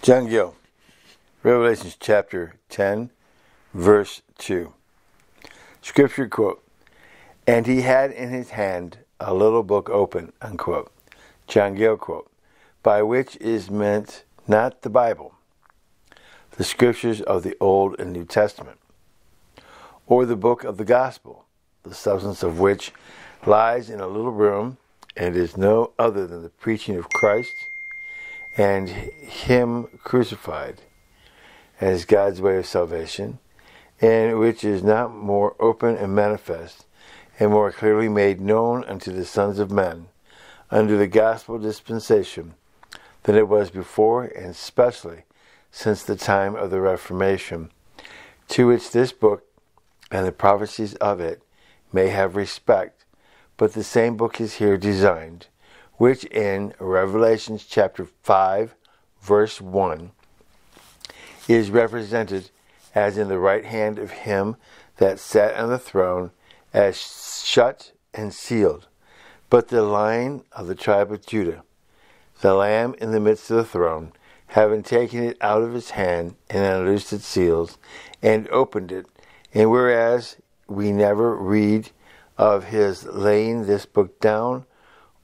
Gill, Revelation chapter 10, verse 2. Scripture quote, "And he had in his hand a little book open," unquote. Gill quote, "by which is meant not the Bible, the scriptures of the Old and New Testament, or the book of the gospel, the substance of which lies in a little room, and is no other than the preaching of Christ, and him crucified, as God's way of salvation, and which is not more open and manifest, and more clearly made known unto the sons of men, under the gospel dispensation, than it was before, and especially since the time of the Reformation, to which this book and the prophecies of it may have respect. But the same book is here designed, which in Revelation chapter 5, verse 1, is represented as in the right hand of him that sat on the throne, as shut and sealed. But the Lion of the tribe of Judah, the Lamb in the midst of the throne, having taken it out of his hand, and unloosed its seals, and opened it, and whereas we never read of his laying this book down,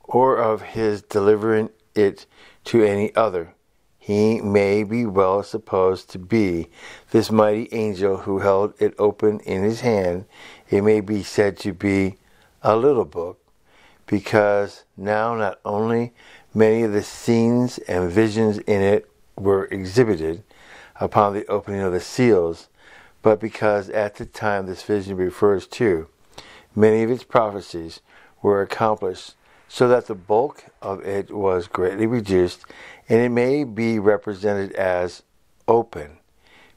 or of his delivering it to any other, he may be well supposed to be this mighty angel who held it open in his hand. It may be said to be a little book, because now not only many of the scenes and visions in it were exhibited upon the opening of the seals, but because at the time this vision refers to, many of its prophecies were accomplished, so that the bulk of it was greatly reduced, and it may be represented as open,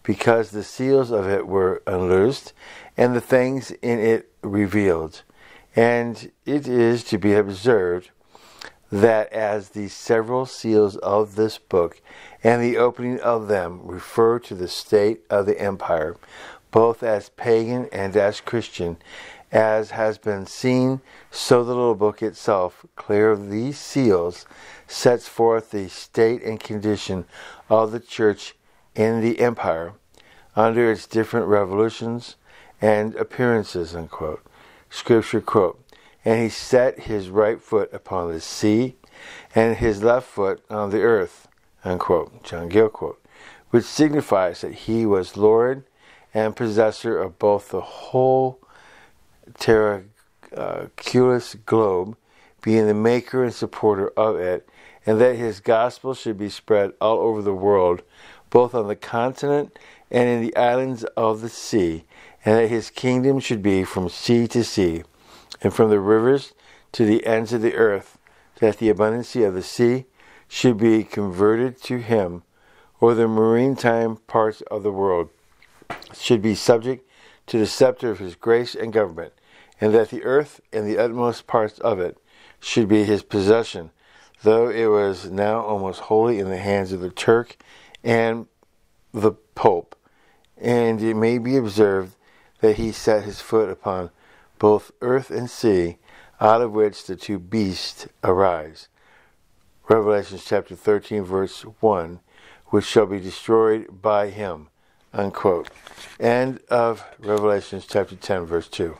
because the seals of it were unloosed, and the things in it revealed. And it is to be observed that as the several seals of this book and the opening of them refer to the state of the empire, both as pagan and as Christian, as has been seen, so the little book itself, clear of these seals, sets forth the state and condition of the church in the empire under its different revolutions and appearances, unquote. Scripture quote, "And he set his right foot upon the sea, and his left foot on the earth," unquote. Gill quote, which signifies that he was Lord and possessor of both the whole terraculous globe, being the maker and supporter of it, and that his gospel should be spread all over the world, both on the continent and in the islands of the sea, and that his kingdom should be from sea to sea, and from the rivers to the ends of the earth, that the abundancy of the sea should be converted to him, or the maritime parts of the world should be subject to the scepter of his grace and government, and that the earth and the utmost parts of it should be his possession, though it was now almost wholly in the hands of the Turk and the Pope. And it may be observed that he set his foot upon both earth and sea, out of which the two beasts arise. Revelation chapter 13, verse 1, which shall be destroyed by him, unquote. End of Revelation chapter 10, verse 2.